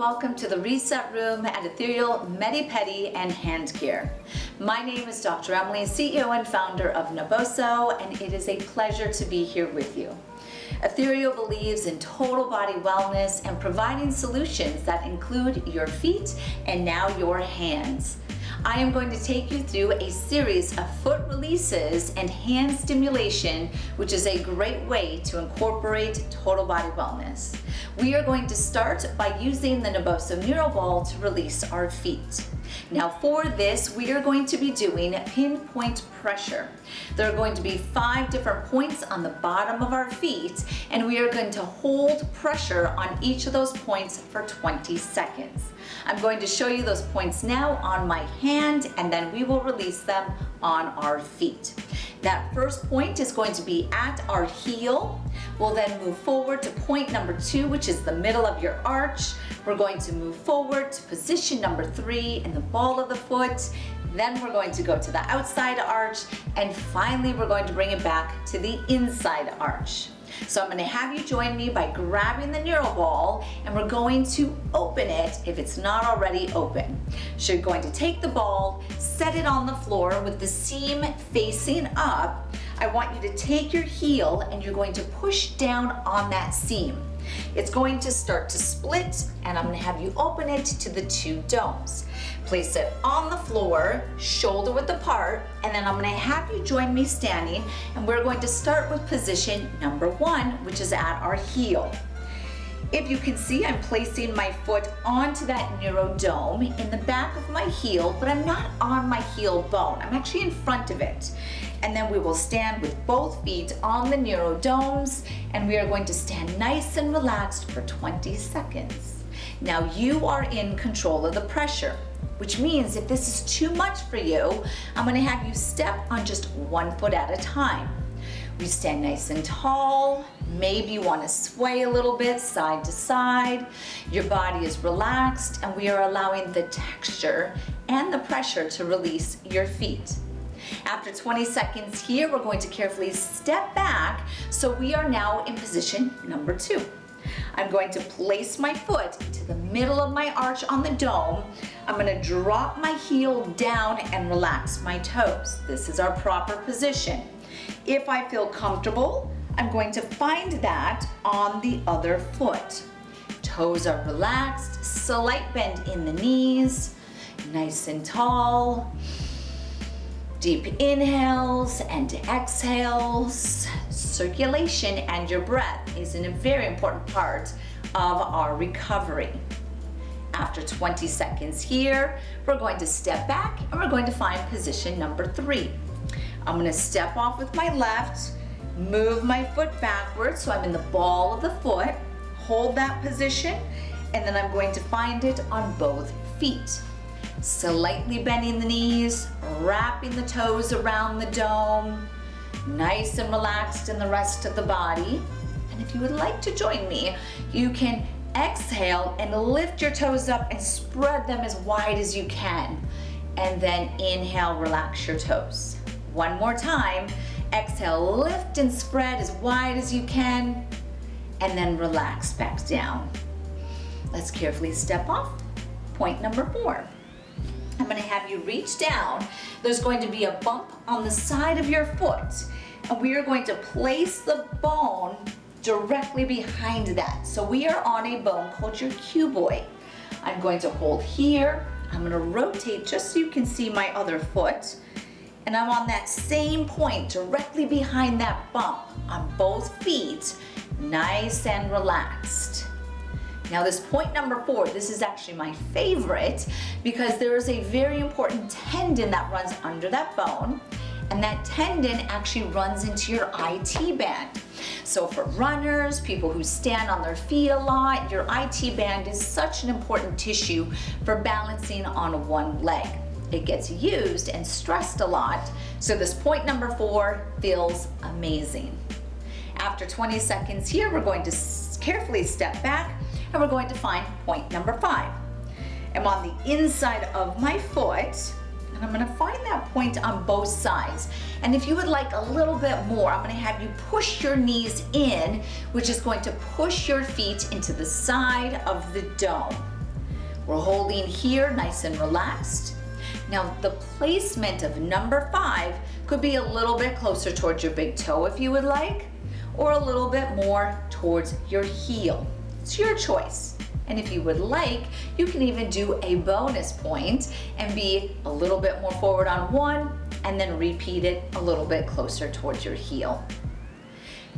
welcome to the Reset Room at Ethereal Medi-Pedi and Hand Care. My name is Dr. Emily, CEO and founder of Naboso, and it is a pleasure to be here with you. Ethereal believes in total body wellness and providing solutions that include your feet and now your hands. I am going to take you through a series of foot releases and hand stimulation, which is a great way to incorporate total body wellness. We are going to start by using the Naboso Neural Ball to release our feet. Now for this, we are going to be doing pinpoint pressure. There are going to be 5 different points on the bottom of our feet, and we are going to hold pressure on each of those points for 20 seconds. I'm going to show you those points now on my hand, and then we will release them on our feet. That first point is going to be at our heel. We'll then move forward to point number 2, which is the middle of your arch. We're going to move forward to position number 3 in the ball of the foot. Then we're going to go to the outside arch, and finally we're going to bring it back to the inside arch. So I'm going to have you join me by grabbing the neural ball, and we're going to open it if it's not already open. So you're going to take the ball, set it on the floor with the seam facing up. I want you to take your heel and you're going to push down on that seam. It's going to start to split, and I'm going to have you open it to the 2 domes. Place it on the floor, shoulder width apart, and then I'm going to have you join me standing, and we're going to start with position number 1, which is at our heel. If you can see, I'm placing my foot onto that neurodome in the back of my heel, but I'm not on my heel bone. I'm actually in front of it. And then we will stand with both feet on the neurodomes, and we are going to stand nice and relaxed for 20 seconds. Now you are in control of the pressure, which means if this is too much for you, I'm going to have you step on just 1 foot at a time. We stand nice and tall. Maybe you want to sway a little bit side to side. Your body is relaxed, and we are allowing the texture and the pressure to release your feet. After 20 seconds here, we're going to carefully step back, so we are now in position number 2. I'm going to place my foot to the middle of my arch on the dome. I'm going to drop my heel down and relax my toes. This is our proper position. If I feel comfortable, I'm going to find that on the other foot. Toes are relaxed, slight bend in the knees, nice and tall. Deep inhales and exhales. Circulation and your breath is a very important part of our recovery. After 20 seconds here, we're going to step back and we're going to find position number 3. I'm going to step off with my left, move my foot backwards so I'm in the ball of the foot, hold that position, and then I'm going to find it on both feet. Slightly bending the knees, wrapping the toes around the dome, nice and relaxed in the rest of the body. And if you would like to join me, you can exhale and lift your toes up and spread them as wide as you can. And then inhale, relax your toes. One more time, exhale, lift and spread as wide as you can, and then relax back down. Let's carefully step off. Point number 4. I'm going to have you reach down. There's going to be a bump on the side of your foot, and we are going to place the bone directly behind that. So we are on a bone called your cuboid. I'm going to hold here. I'm going to rotate just so you can see my other foot, and I'm on that same point directly behind that bump on both feet, nice and relaxed. Now this point number 4, this is actually my favorite because there is a very important tendon that runs under that bone, and that tendon actually runs into your IT band. So for runners, people who stand on their feet a lot, your IT band is such an important tissue for balancing on one leg. It gets used and stressed a lot, so this point number 4 feels amazing. After 20 seconds here, we're going to carefully step back, and we're going to find point number 5. I'm on the inside of my foot, and I'm going to find that point on both sides. And if you would like a little bit more, I'm going to have you push your knees in, which is going to push your feet into the side of the dome. We're holding here nice and relaxed. Now the placement of number 5 could be a little bit closer towards your big toe if you would like, or a little bit more towards your heel. It's your choice. And if you would like, you can even do a bonus point and be a little bit more forward on one and then repeat it a little bit closer towards your heel.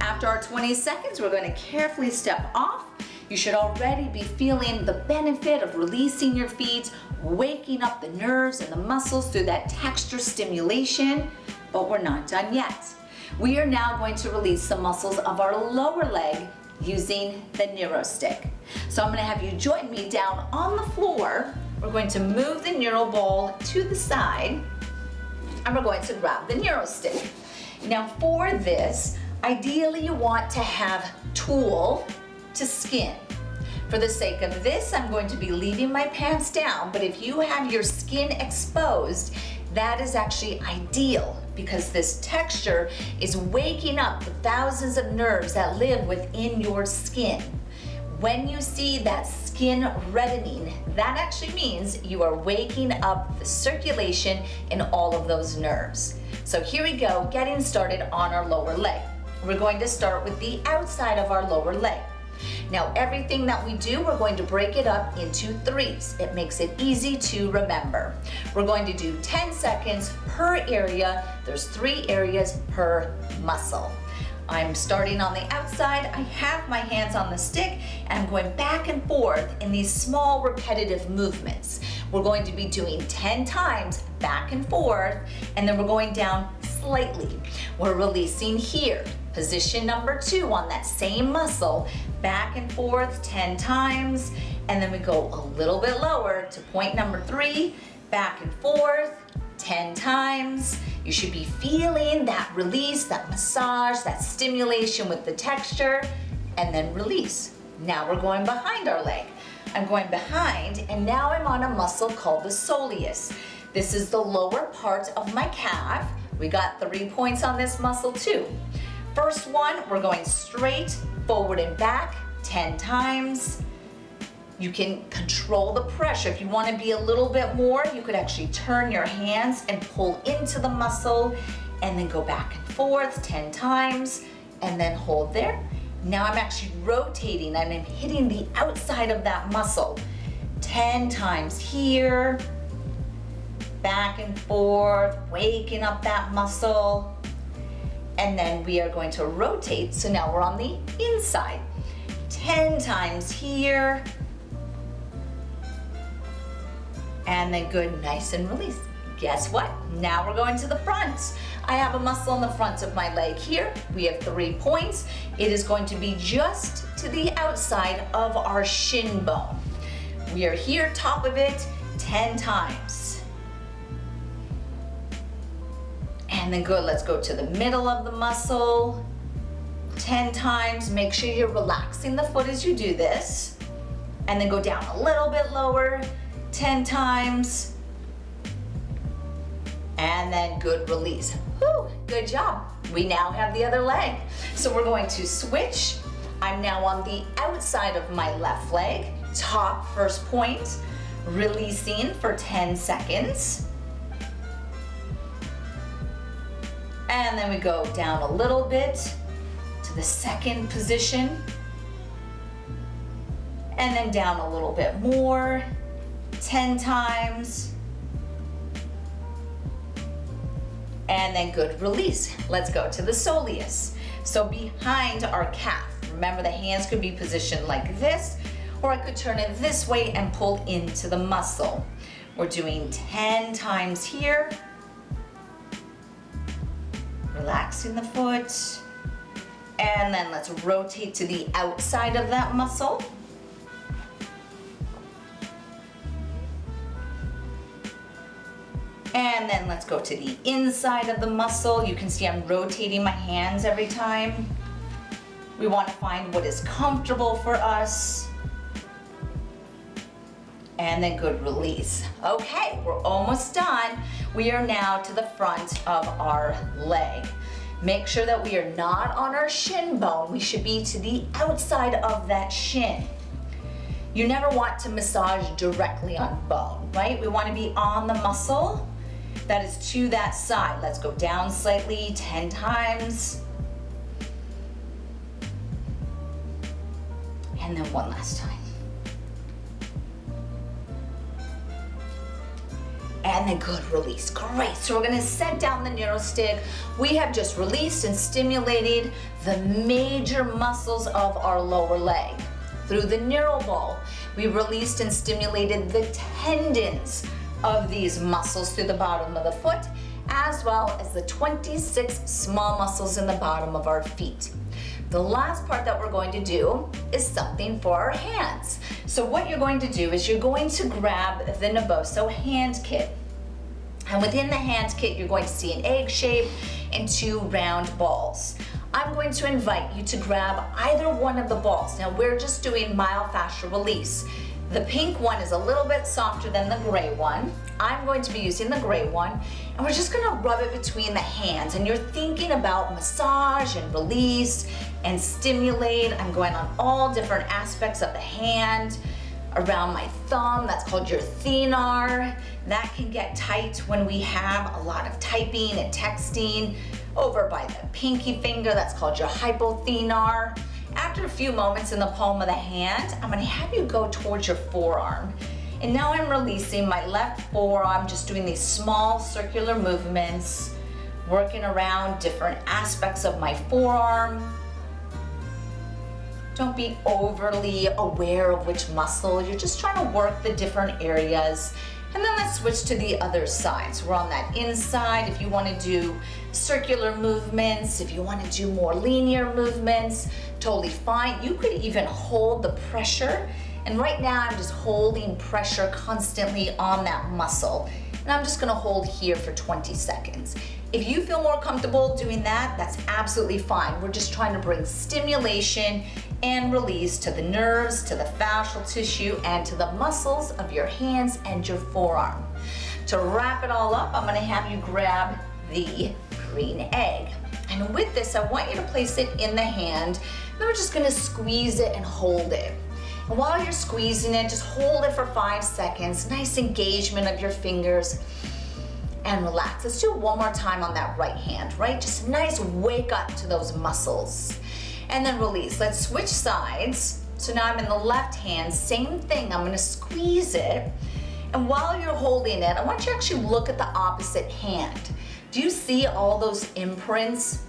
After our 20 seconds, we're going to carefully step off. You should already be feeling the benefit of releasing your feet, waking up the nerves and the muscles through that texture stimulation, but we're not done yet. We are now going to release the muscles of our lower leg using the Neuro stick. So I'm going to have you join me down on the floor. We're going to move the Neuro ball to the side, and we're going to grab the Neuro stick. Now for this, ideally you want to have tool to skin. For the sake of this, I'm going to be leaving my pants down, but if you have your skin exposed, that is actually ideal because this texture is waking up the thousands of nerves that live within your skin. When you see that skin reddening, that actually means you are waking up the circulation in all of those nerves. So here we go, getting started on our lower leg. We're going to start with the outside of our lower leg. Now everything that we do, we're going to break it up into 3s. It makes it easy to remember. We're going to do 10 seconds per area. There's 3 areas per muscle. I'm starting on the outside. I have my hands on the stick and I'm going back and forth in these small repetitive movements. We're going to be doing 10 times back and forth, and then we're going down slightly. We're releasing here. Position number 2 on that same muscle, back and forth 10 times, and then we go a little bit lower to point number 3, back and forth 10 times. You should be feeling that release, that massage, that stimulation with the texture, and then release. Now we're going behind our leg. I'm going behind, and now I'm on a muscle called the soleus. This is the lower part of my calf. We got 3 points on this muscle too. First one, we're going straight forward and back 10 times. You can control the pressure. If you want to be a little bit more, you could actually turn your hands and pull into the muscle and then go back and forth 10 times and then hold there. Now I'm actually rotating and I'm hitting the outside of that muscle 10 times here, back and forth, waking up that muscle. And then we are going to rotate, so now we're on the inside. 10 times here. And then good, nice and release. Guess what? Now we're going to the front. I have a muscle in the front of my leg here. We have 3 points. It is going to be just to the outside of our shin bone. We are here, top of it, 10 times. And then good, let's go to the middle of the muscle, 10 times. Make sure you're relaxing the foot as you do this. And then go down a little bit lower, 10 times. And then good release. Whew, good job. We now have the other leg. So we're going to switch. I'm now on the outside of my left leg, top first point, releasing for 10 seconds. And then we go down a little bit to the second position. And then down a little bit more, 10 times. And then good release. Let's go to the soleus. So behind our calf. Remember, the hands could be positioned like this, or I could turn it this way and pull into the muscle. We're doing 10 times here. Relaxing the foot. And then let's rotate to the outside of that muscle. And then let's go to the inside of the muscle. You can see I'm rotating my hands every time. We want to find what is comfortable for us. And then good release. Okay, we're almost done. We are now to the front of our leg. Make sure that we are not on our shin bone. We should be to the outside of that shin. You never want to massage directly on bone, right? We want to be on the muscle that is to that side. Let's go down slightly, 10 times. And then one last time. And then good, release. Great. So we're gonna set down the neuro stick. We have just released and stimulated the major muscles of our lower leg. Through the neuro ball, we released and stimulated the tendons of these muscles through the bottom of the foot, as well as the 26 small muscles in the bottom of our feet. The last part that we're going to do is something for our hands. So what you're going to do is you're going to grab the Naboso hand kit. And within the hand kit, you're going to see an egg shape and 2 round balls. I'm going to invite you to grab either one of the balls. Now we're just doing myofascial release. The pink one is a little bit softer than the gray one. I'm going to be using the gray one, and we're just gonna rub it between the hands. And you're thinking about massage and release and stimulate. I'm going on all different aspects of the hand, around my thumb, that's called your thenar. That can get tight when we have a lot of typing and texting. Over by the pinky finger, that's called your hypothenar. After a few moments in the palm of the hand, I'm gonna have you go towards your forearm. And now I'm releasing my left forearm, just doing these small circular movements, working around different aspects of my forearm. Don't be overly aware of which muscle. You're just trying to work the different areas. And then let's switch to the other side. So we're on that inside. If you want to do circular movements, if you want to do more linear movements, totally fine. You could even hold the pressure. And right now I'm just holding pressure constantly on that muscle. And I'm just gonna hold here for 20 seconds. If you feel more comfortable doing that, that's absolutely fine. We're just trying to bring stimulation and release to the nerves, to the fascial tissue, and to the muscles of your hands and your forearm. To wrap it all up, I'm gonna have you grab the green egg. And with this, I want you to place it in the hand. Then we're just gonna squeeze it and hold it. And while you're squeezing it, just hold it for 5 seconds. Nice engagement of your fingers. And relax. Let's do it one more time on that right hand, right? Just a nice wake up to those muscles. And then release. Let's switch sides. So now I'm in the left hand, same thing. I'm gonna squeeze it. And while you're holding it, I want you to actually look at the opposite hand. Do you see all those imprints?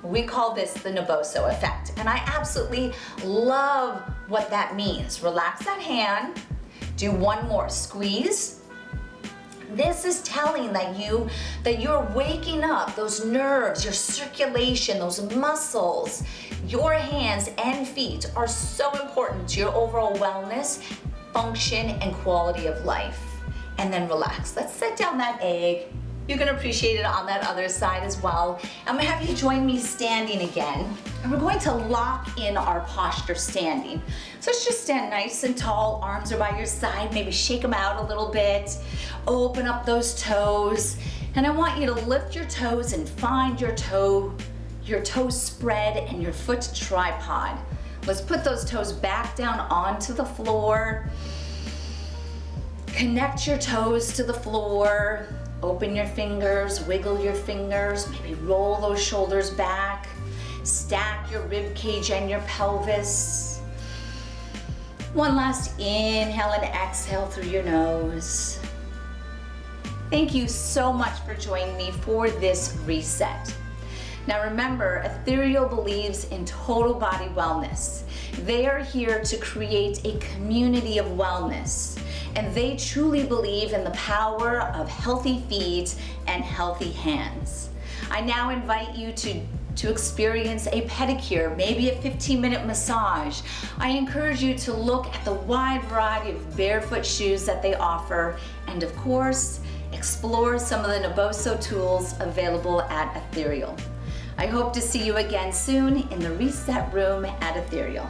We call this the Naboso effect. And I absolutely love what that means. Relax that hand. Do one more, squeeze. This is telling that you're waking up those nerves, your circulation, those muscles. Your hands and feet are so important to your overall wellness, function, and quality of life. And then relax. Let's set down that egg. You can appreciate it on that other side as well. I'm gonna have you join me standing again. And we're going to lock in our posture standing. So let's just stand nice and tall, arms are by your side, maybe shake them out a little bit. Open up those toes. And I want you to lift your toes and find your toe spread and your foot tripod. Let's put those toes back down onto the floor. Connect your toes to the floor. Open your fingers, wiggle your fingers, maybe roll those shoulders back. Stack your rib cage and your pelvis. One last inhale and exhale through your nose. Thank you so much for joining me for this reset. Now remember, Ethereal believes in total body wellness. They are here to create a community of wellness, and they truly believe in the power of healthy feet and healthy hands. I now invite you to experience a pedicure, maybe a 15-minute massage. I encourage you to look at the wide variety of barefoot shoes that they offer, and of course, explore some of the Naboso tools available at Ethereal. I hope to see you again soon in the Reset Room at Ethereal.